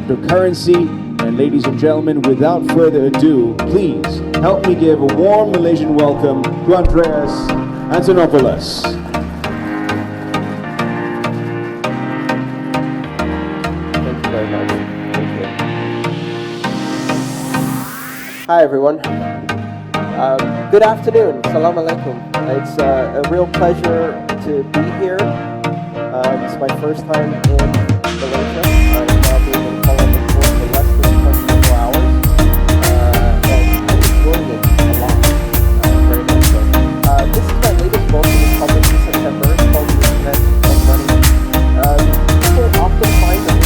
cryptocurrency. And ladies and gentlemen, without further ado, please help me give a warm Malaysian welcome to Andreas Antonopoulos. Thank you very much. Thank you. Hi, everyone. Good afternoon. Salam alaikum. It's a real pleasure to be here. It's my first time in Malaysia. I've now been in Kuala Lumpur for less than 24 hours. And I'm enjoying it a lot. Very much so. This is my latest book. It was published in September. It's called The Internet of Money. People often find that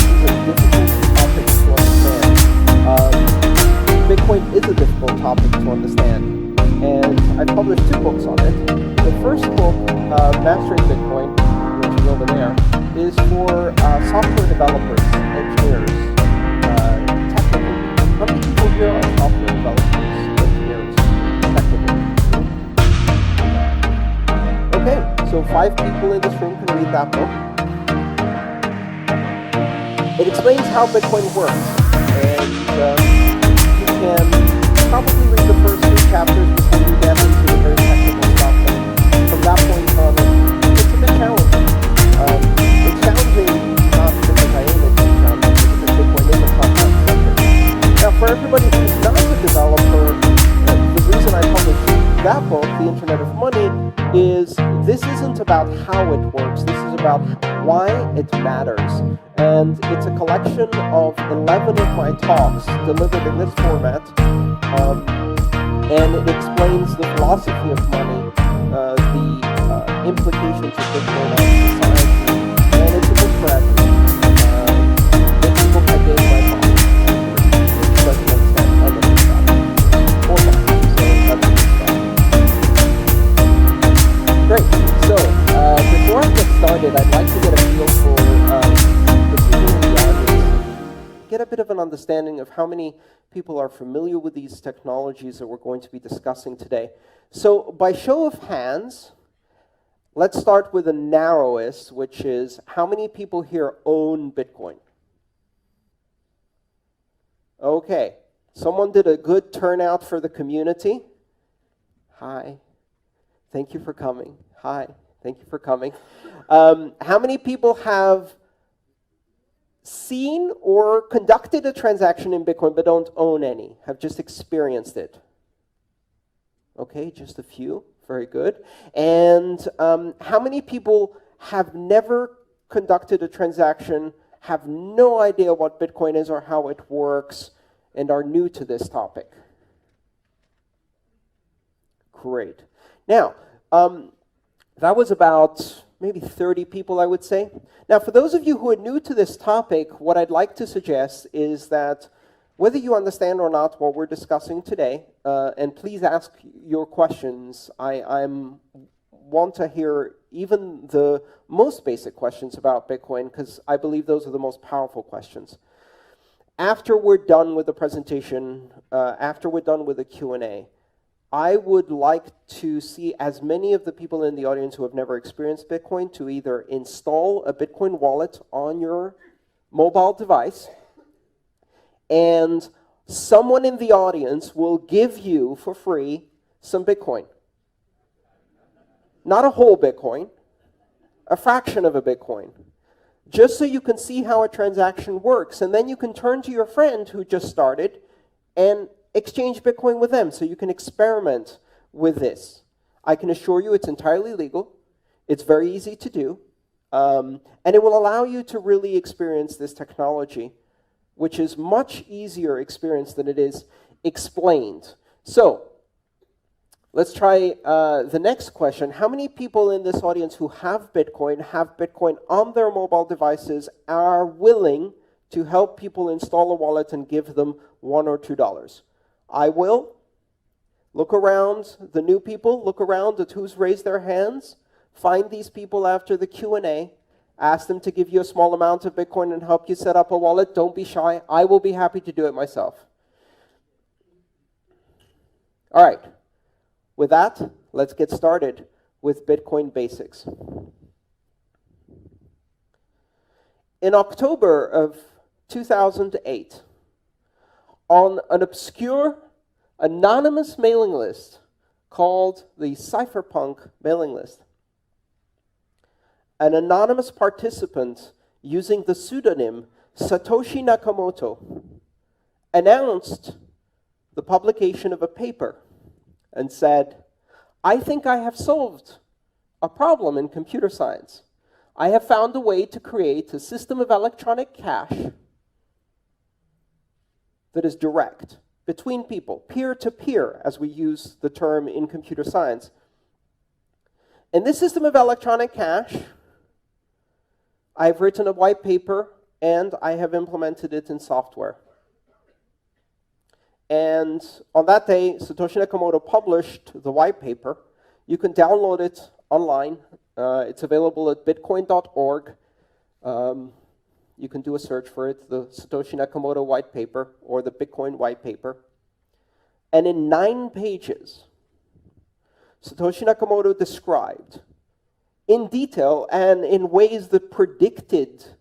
this is a difficult topic to understand. Bitcoin is a difficult topic to understand. And I published 2 books on it. The first book, Mastering Bitcoin, which is over there, is for software developers, engineers, technical. How many people here are software developers, engineers, technical? Okay, so 5 people in this room can read that book. It explains how Bitcoin works, and you can probably read the first 3 chapters before you get into the very technical stuff. And from that point on, it's a bit challenging. It's challenging not because I aim it to be challenging, because Bitcoin is a complex subject. Now, for everybody who's not a developer, the reason I published that book, The Internet of Money, is this isn't about how it works. This is about why it matters. And it's a collection of 11 of my talks delivered in this format. And it explains the philosophy of money, the implications of Bitcoin on society, and it's a book for everyone. It's a book I gave my mom, which doesn't understand anything about it. Or not, so that's a good start. Great. So, before I get started, I'd like to get a feel for the people in the audience, get a bit of an understanding of how many people are familiar with these technologies that we're going to be discussing today. So by show of hands, let's start with the narrowest, which is how many people here own Bitcoin? Okay, someone did a good turnout for the community. Hi, thank you for coming. Hi, thank you for coming. How many people have seen or conducted a transaction in Bitcoin but don't own any, have just experienced it? Okay, just a few. Very good. And how many people have never conducted a transaction, have no idea what Bitcoin is or how it works, and are new to this topic? Great. Now, that was about maybe 30 people, I would say. Now, for those of you who are new to this topic, what I'd like to suggest is that whether you understand or not what we're discussing today, and please ask your questions. I want to hear even the most basic questions about Bitcoin, because I believe those are the most powerful questions. After we're done with the presentation, after we're done with the Q&A, I would like to see as many of the people in the audience who have never experienced Bitcoin to either install a Bitcoin wallet on your mobile device, and someone in the audience will give you for free some Bitcoin. Not a whole Bitcoin, a fraction of a Bitcoin, just so you can see how a transaction works. And then you can turn to your friend who just started and exchange Bitcoin with them, so you can experiment with this. I can assure you it's entirely legal. It's very easy to do. And it will allow you to really experience this technology, which is much easier experience than it is explained. So let's try the next question. How many people in this audience who have Bitcoin on their mobile devices, are willing to help people install a wallet and give them $1 or $2? I will. Look around, the new people, look around at who's raised their hands. Find these people after the Q&A. Ask them to give you a small amount of Bitcoin and help you set up a wallet. Don't be shy. I will be happy to do it myself. All right. With that, let's get started with Bitcoin basics. In October of 2008, on an obscure, anonymous mailing list called the Cypherpunk mailing list. An anonymous participant using the pseudonym Satoshi Nakamoto announced the publication of a paper and said, "I think I have solved a problem in computer science. I have found a way to create a system of electronic cash that is direct between people, peer-to-peer, as we use the term in computer science. In this system of electronic cash, I've written a white paper and I have implemented it in software." And on that day, Satoshi Nakamoto published the white paper. You can download it online. It's available at bitcoin.org. You can do a search for it, the Satoshi Nakamoto white paper or the Bitcoin white paper. And in 9 pages, Satoshi Nakamoto described in detail and in ways that predicted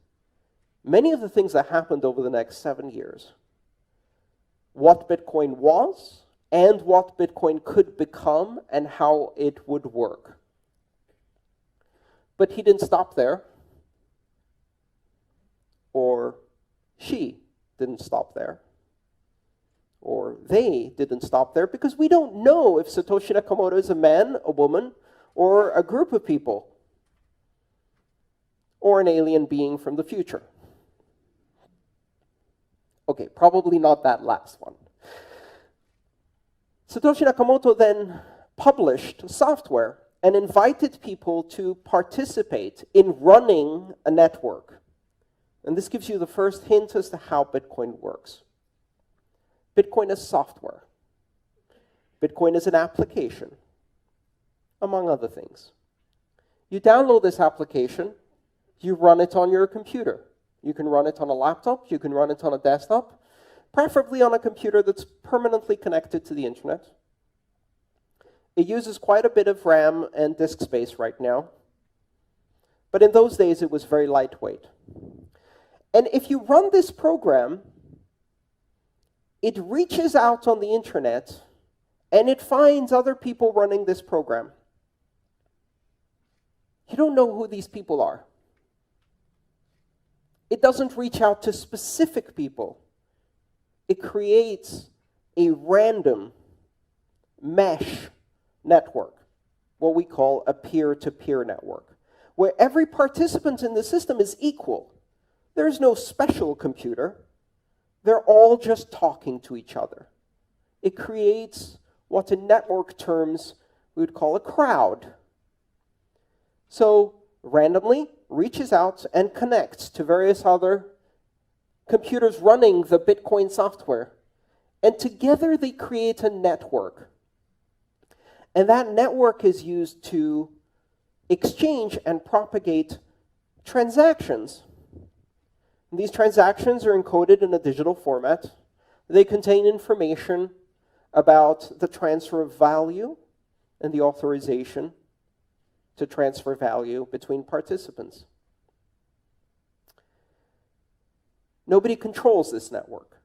many of the things that happened over the next 7 years. What Bitcoin was, and what Bitcoin could become, and how it would work. But he didn't stop there. Or she didn't stop there. Or they didn't stop there, because we don't know if Satoshi Nakamoto is a man, a woman, or a group of people, or an alien being from the future. Okay, probably not that last one. Satoshi Nakamoto then published software and invited people to participate in running a network. And this gives you the first hint as to how Bitcoin works. Bitcoin is software. Bitcoin is an application, among other things. You download this application, you run it on your computer. You can run it on a laptop, you can run it on a desktop, preferably on a computer that's permanently connected to the internet. It uses quite a bit of RAM and disk space right now, but in those days it was very lightweight. And if you run this program, it reaches out on the internet and it finds other people running this program. You don't know who these people are. It doesn't reach out to specific people. It creates a random mesh network, what we call a peer-to-peer network, where every participant in the system is equal. There's no special computer. They're all just talking to each other. It creates what in network terms we would call a crowd. So randomly reaches out and connects to various other computers running the Bitcoin software. And together they create a network. And that network is used to exchange and propagate transactions. And these transactions are encoded in a digital format. They contain information about the transfer of value and the authorization to transfer value between participants. Nobody controls this network.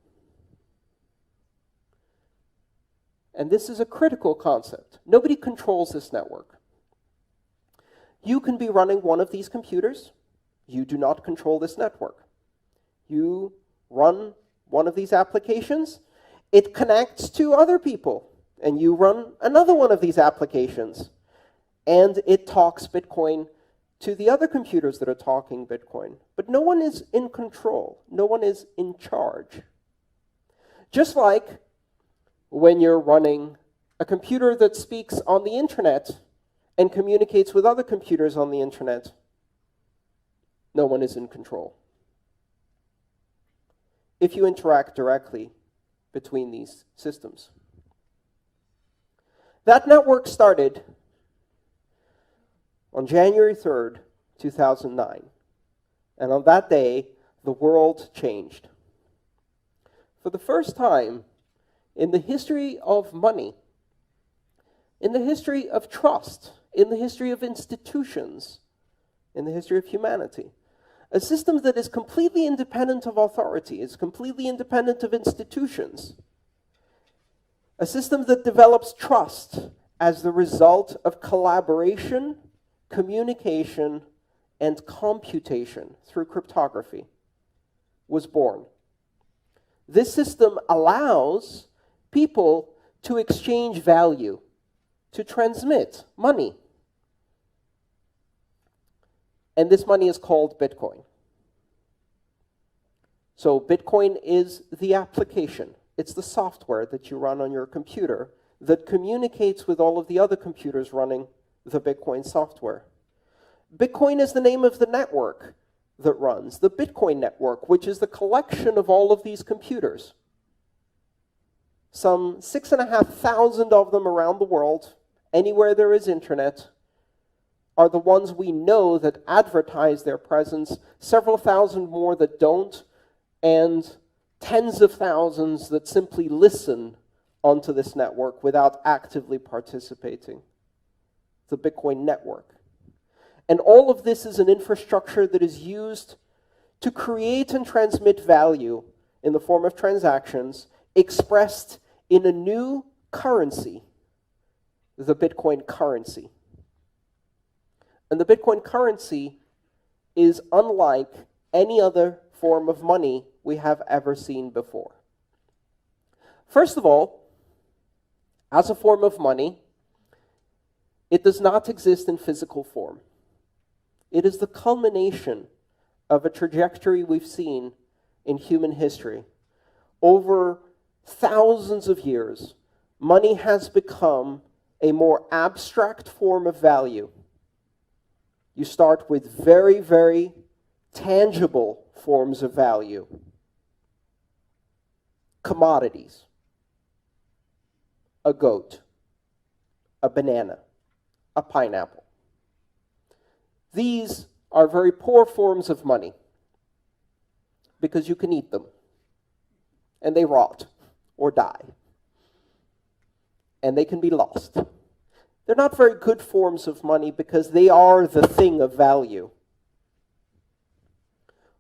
And this is a critical concept. Nobody controls this network. You can be running one of these computers. You do not control this network. You run one of these applications. It connects to other people. And you run another one of these applications. And it talks Bitcoin to the other computers that are talking Bitcoin. But no one is in control. No one is in charge. Just like when you're running a computer that speaks on the internet and communicates with other computers on the internet, no one is in control. If you interact directly between these systems. That network started on January 3rd, 2009. And on that day, the world changed. For the first time in the history of money, in the history of trust, in the history of institutions, in the history of humanity, A system that is completely independent of authority, is completely independent of institutions. A system that develops trust as the result of collaboration, communication, and computation through cryptography was born. This system allows people to exchange value, to transmit money. And this money is called Bitcoin. So Bitcoin is the application. It's the software that you run on your computer that communicates with all of the other computers running the Bitcoin software. Bitcoin is the name of the network that runs, the Bitcoin network, which is the collection of all of these computers. Some 6,500 of them around the world, anywhere there is internet, are the ones we know that advertise their presence, several thousand more that don't, and tens of thousands that simply listen onto this network without actively participating. The Bitcoin network. And all of this is an infrastructure that is used to create and transmit value in the form of transactions expressed in a new currency, the Bitcoin currency. And the Bitcoin currency is unlike any other form of money we have ever seen before. First of all, as a form of money, it does not exist in physical form. It is the culmination of a trajectory we've seen in human history. Over thousands of years, money has become a more abstract form of value. You start with very, very tangible forms of value. Commodities. A goat. A banana. A pineapple. These are very poor forms of money because you can eat them and they rot or die and they can be lost. They're not very good forms of money because they are the thing of value.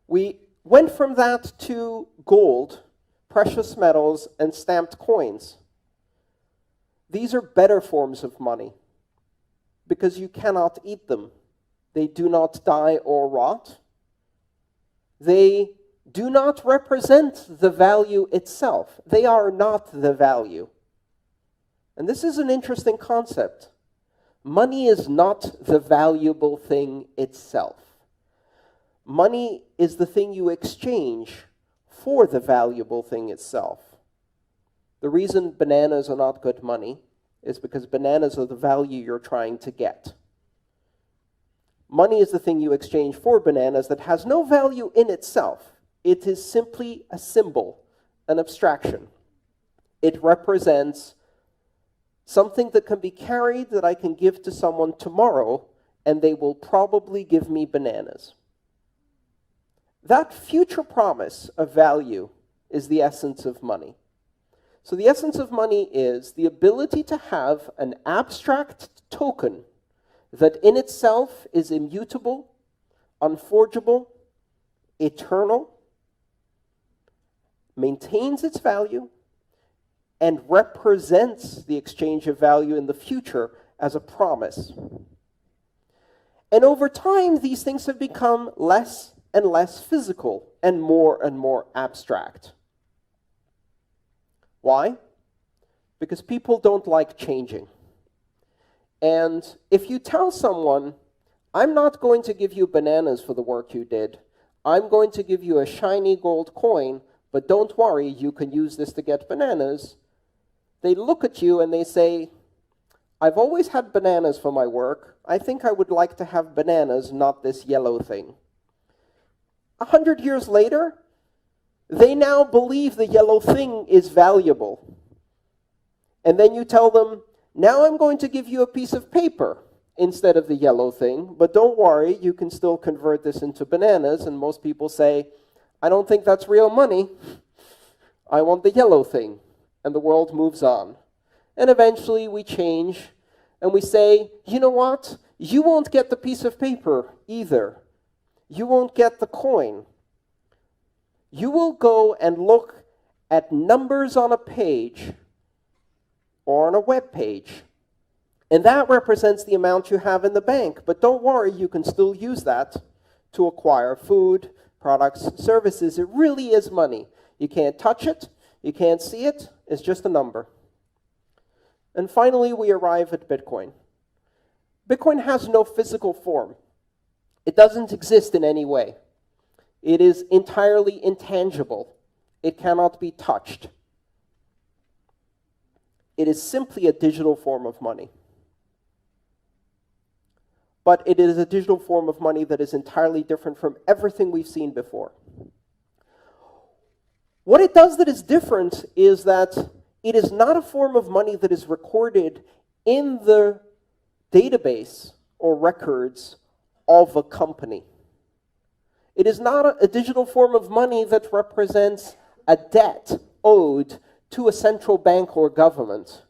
We went from that to gold, precious metals, and stamped coins. These are better forms of money because you cannot eat them. They do not die or rot. They do not represent the value itself. They are not the value. And this is an interesting concept. Money is not the valuable thing itself. Money is the thing you exchange for the valuable thing itself. The reason bananas are not good money is because bananas are the value you're trying to get. Money is the thing you exchange for bananas that has no value in itself. It is simply a symbol, an abstraction. It represents something that can be carried that I can give to someone tomorrow, and they will probably give me bananas. That future promise of value is the essence of money. So the essence of money is the ability to have an abstract token that in itself is immutable, unforgeable, eternal, maintains its value, and represents the exchange of value in the future as a promise. And over time, these things have become less and less physical and more abstract. Why? Because people don't like changing. And if you tell someone, I'm not going to give you bananas for the work you did, I'm going to give you a shiny gold coin, but don't worry, you can use this to get bananas, they look at you and they say, I've always had bananas for my work. I think I would like to have bananas, not this yellow thing. 100 years later, they now believe the yellow thing is valuable. And then you tell them, now I'm going to give you a piece of paper instead of the yellow thing, but don't worry, you can still convert this into bananas. And most people say, I don't think that's real money. I want the yellow thing. And the world moves on. And eventually we change and we say, you know what? You won't get the piece of paper either. you won't get the coin. You will go and look at numbers on a page or on a web page, and that represents the amount you have in the bank. But don't worry, you can still use that to acquire food, products, services. It really is money. You can't touch it, you can't see it, it's just a number. And finally, we arrive at Bitcoin. Bitcoin has no physical form. It doesn't exist in any way. It is entirely intangible. It cannot be touched. It is simply a digital form of money. But it is a digital form of money that is entirely different from everything we've seen before. What it does that is different is that it is not a form of money that is recorded in the database or records of a company. It is not a digital form of money that represents a debt owed to a central bank or government.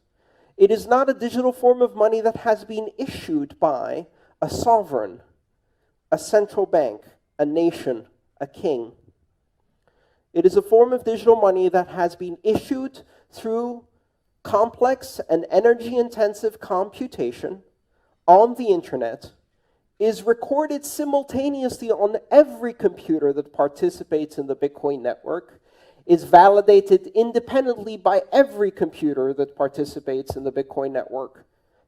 It is not a digital form of money that has been issued by a sovereign, a central bank, a nation, a king. It is a form of digital money that has been issued through complex and energy-intensive computation on the internet, is recorded simultaneously on every computer that participates in the Bitcoin network, is validated independently by every computer that participates in the Bitcoin network,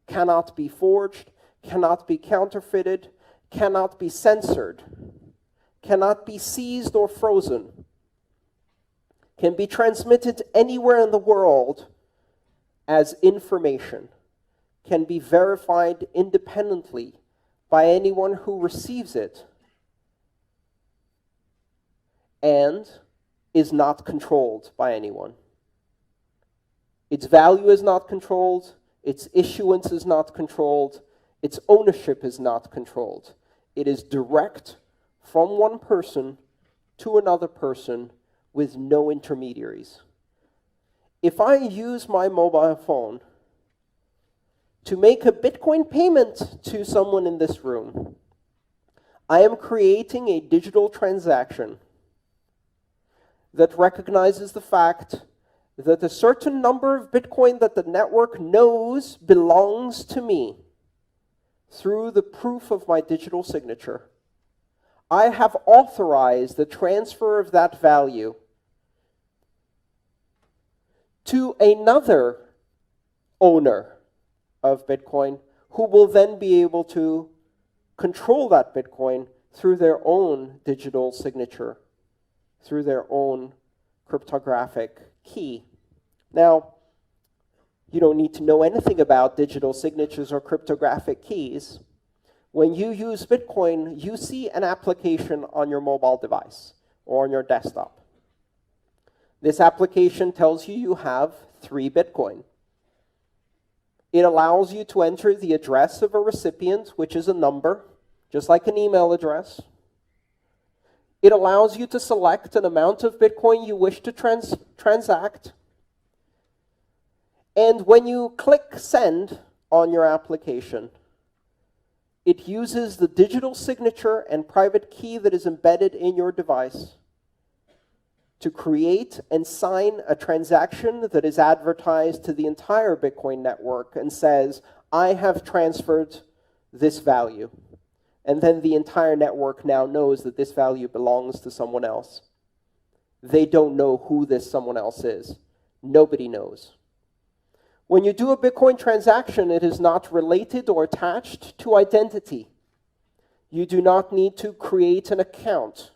cannot be forged, cannot be counterfeited, cannot be censored, cannot be seized or frozen, can be transmitted anywhere in the world as information, can be verified independently by anyone who receives it, and is not controlled by anyone. Its value is not controlled, its issuance is not controlled, its ownership is not controlled. It is direct from one person to another person with no intermediaries. If I use my mobile phone to make a Bitcoin payment to someone in this room, I am creating a digital transaction that recognizes the fact that a certain number of Bitcoin that the network knows belongs to me through the proof of my digital signature. I have authorized the transfer of that value to another owner of Bitcoin, who will then be able to control that Bitcoin through their own digital signature, through their own cryptographic key. Now, you don't need to know anything about digital signatures or cryptographic keys. When you use Bitcoin, you see an application on your mobile device or on your desktop. This application tells you you have 3 Bitcoin. It allows you to enter the address of a recipient, which is a number, just like an email address. It allows you to select an amount of Bitcoin you wish to transact. And when you click send on your application, it uses the digital signature and private key that is embedded in your device to create and sign a transaction that is advertised to the entire Bitcoin network and says, I have transferred this value. And then the entire network now knows that this value belongs to someone else. They don't know who this someone else is. Nobody knows. When you do a Bitcoin transaction, it is not related or attached to identity. You do not need to create an account.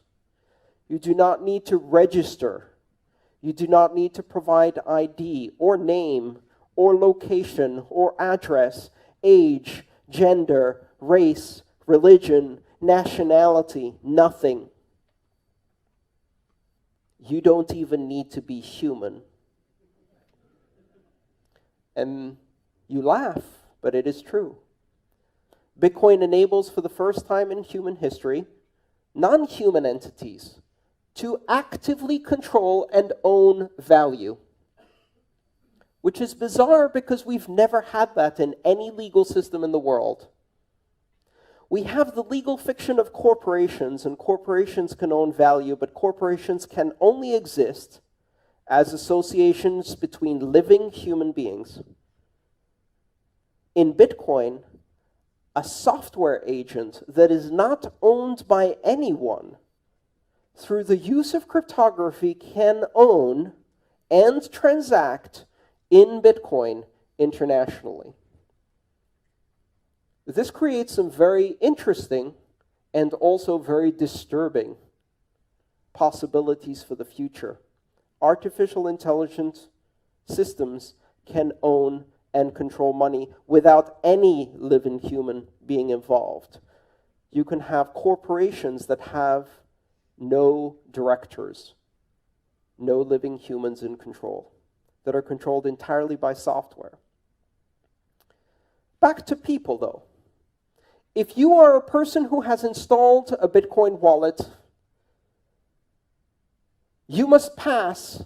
You do not need to register. You do not need to provide ID or name or location or address, age, gender, race, religion, nationality, nothing. You don't even need to be human. And you laugh, but it is true. Bitcoin enables, for the first time in human history, non-human entities to actively control and own value, which is bizarre because we've never had that in any legal system in the world. We have the legal fiction of corporations, and corporations can own value, but corporations can only exist as associations between living human beings. In Bitcoin, a software agent that is not owned by anyone, through the use of cryptography, can own and transact in Bitcoin internationally. This creates some very interesting and also very disturbing possibilities for the future. Artificial intelligence systems can own and control money without any living human being involved. You can have corporations that have no directors, no living humans in control, that are controlled entirely by software. Back to people, though. If you are a person who has installed a Bitcoin wallet, you must pass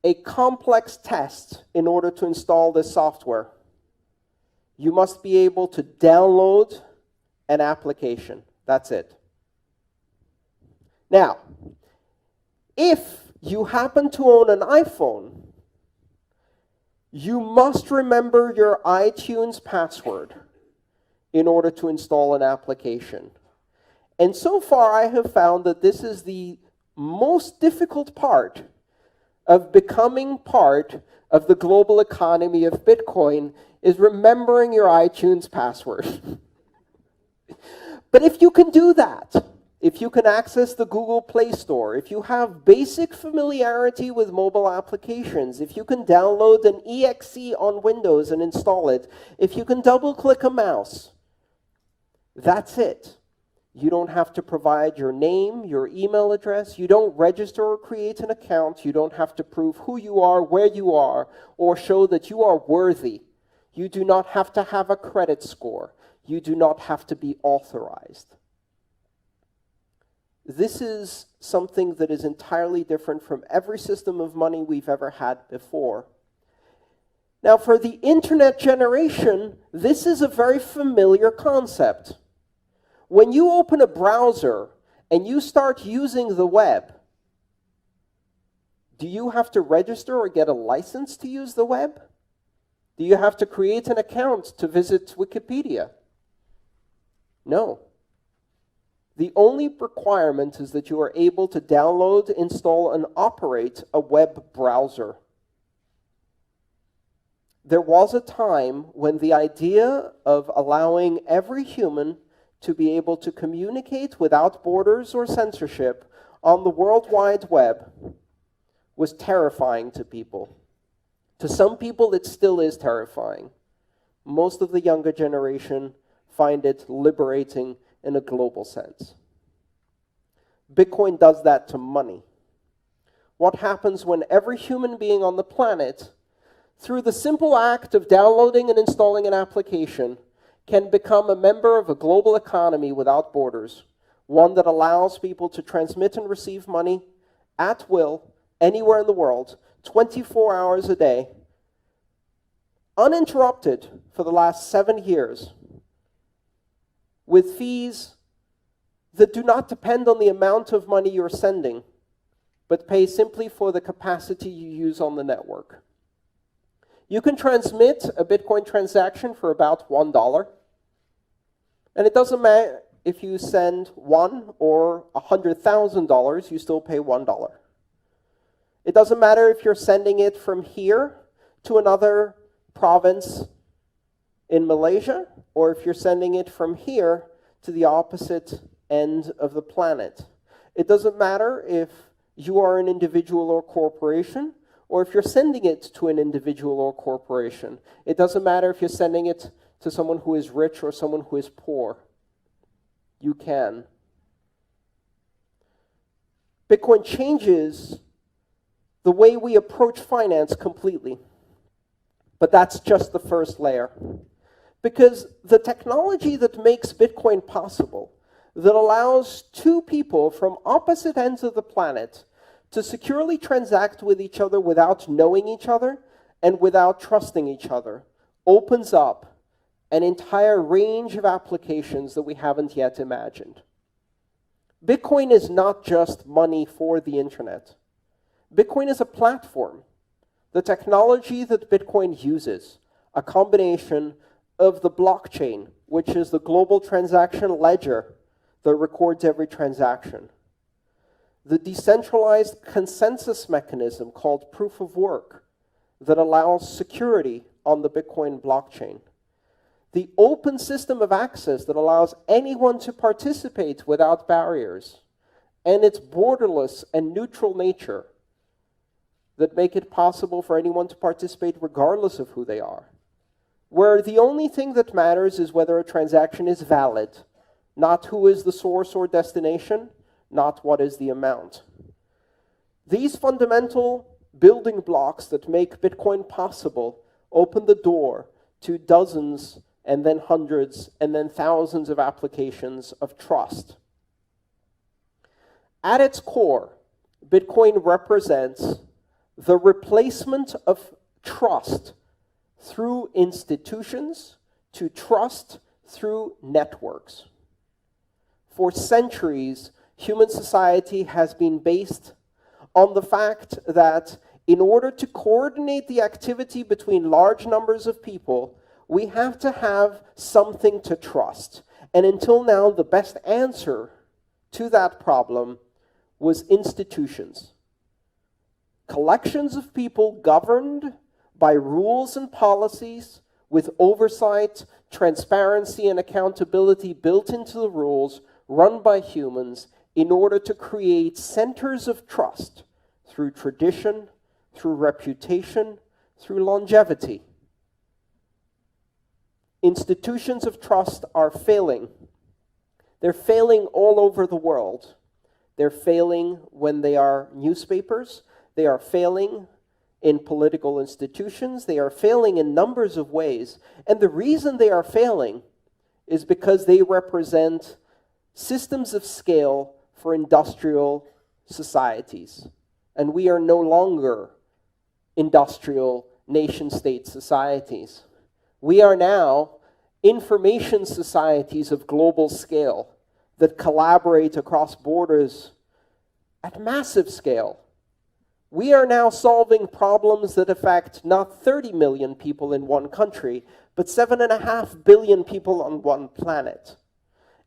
a complex test in order to install this software. You must be able to download an application. That's it. Now, if you happen to own an iPhone, you must remember your iTunes password in order to install an application. And so far, I have found that this is the most difficult part of becoming part of the global economy of Bitcoin, is remembering your iTunes password. But if you can do that, if you can access the Google Play Store, if you have basic familiarity with mobile applications, if you can download an exe on Windows and install it, if you can double-click a mouse, that's it. You don't have to provide your name, your email address. You don't register or create an account. You don't have to prove who you are, where you are, or show that you are worthy. You do not have to have a credit score. You do not have to be authorized. This is something that is entirely different from every system of money we've ever had before. Now, for the internet generation, this is a very familiar concept. When you open a browser and you start using the web, do you have to register or get a license to use the web? Do you have to create an account to visit Wikipedia? No. The only requirement is that you are able to download, install, and operate a web browser. There was a time when the idea of allowing every human to be able to communicate without borders or censorship on the World Wide Web was terrifying to people. To some people, it still is terrifying. Most of the younger generation find it liberating in a global sense. Bitcoin does that to money. What happens when every human being on the planet, through the simple act of downloading and installing an application, can become a member of a global economy without borders, one that allows people to transmit and receive money at will, anywhere in the world, 24 hours a day, uninterrupted for the last 7 years, with fees that do not depend on the amount of money you're sending, but pay simply for the capacity you use on the network. You can transmit a Bitcoin transaction for about $1. And it doesn't matter if you send $1 or $100,000, you still pay $1. It doesn't matter if you're sending it from here to another province in Malaysia, or if you're sending it from here to the opposite end of the planet. It doesn't matter if you are an individual or corporation, or if you're sending it to an individual or corporation. It doesn't matter if you're sending it to someone who is rich or someone who is poor. You can. Bitcoin changes the way we approach finance completely. But that's just the first layer. Because the technology that makes Bitcoin possible, that allows two people from opposite ends of the planet to securely transact with each other without knowing each other and without trusting each other, opens up an entire range of applications that we haven't yet imagined. Bitcoin is not just money for the internet. Bitcoin is a platform. The technology that Bitcoin uses, a combination of the blockchain, which is the global transaction ledger that records every transaction, the decentralized consensus mechanism called proof of work that allows security on the Bitcoin blockchain, the open system of access that allows anyone to participate without barriers, and its borderless and neutral nature that make it possible for anyone to participate regardless of who they are, where the only thing that matters is whether a transaction is valid, not who is the source or destination, not what is the amount. These fundamental building blocks that make Bitcoin possible open the door to dozens and then hundreds and then thousands of applications of trust. At its core, Bitcoin represents the replacement of trust through institutions to trust through networks. For centuries, human society has been based on the fact that in order to coordinate the activity between large numbers of people, we have to have something to trust. And until now, the best answer to that problem was institutions. Collections of people governed by rules and policies with oversight, transparency, and accountability built into the rules, run by humans in order to create centers of trust through tradition, through reputation, through longevity. Institutions of trust are failing. They're failing all over the world. They're failing when they are newspapers. They are failing in political institutions. They are failing in numbers of ways. And the reason they are failing is because they represent systems of scale for industrial societies. And we are no longer industrial nation-state societies. We are now information societies of global scale that collaborate across borders at massive scale. We are now solving problems that affect not 30 million people in one country, but 7.5 billion people on one planet.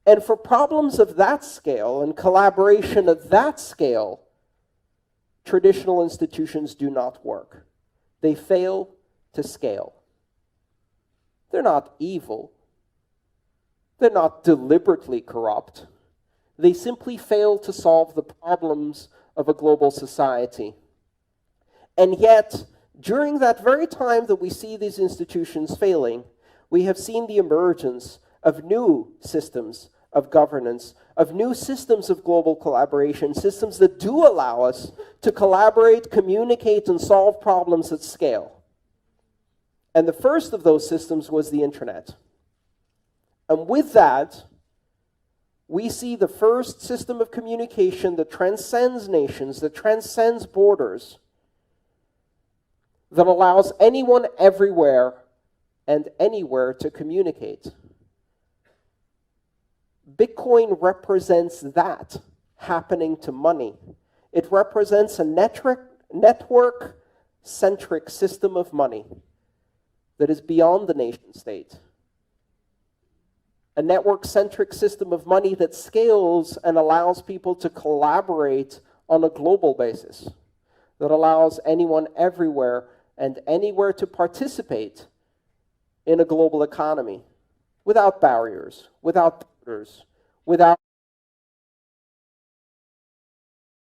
And for problems of that scale and collaboration of that scale, traditional institutions do not work. They fail to scale. They're not evil. They're not deliberately corrupt. They simply fail to solve the problems of a global society. And yet, during that very time that we see these institutions failing, we have seen the emergence of new systems of governance, of new systems of global collaboration, systems that do allow us to collaborate, communicate, and solve problems at scale. And the first of those systems was the internet. And with that, we see the first system of communication that transcends nations, that transcends borders, that allows anyone everywhere and anywhere to communicate. Bitcoin represents that happening to money. It represents a network-centric system of money that is beyond the nation state. A network-centric system of money that scales and allows people to collaborate on a global basis, that allows anyone everywhere and anywhere to participate in a global economy without barriers, without borders, without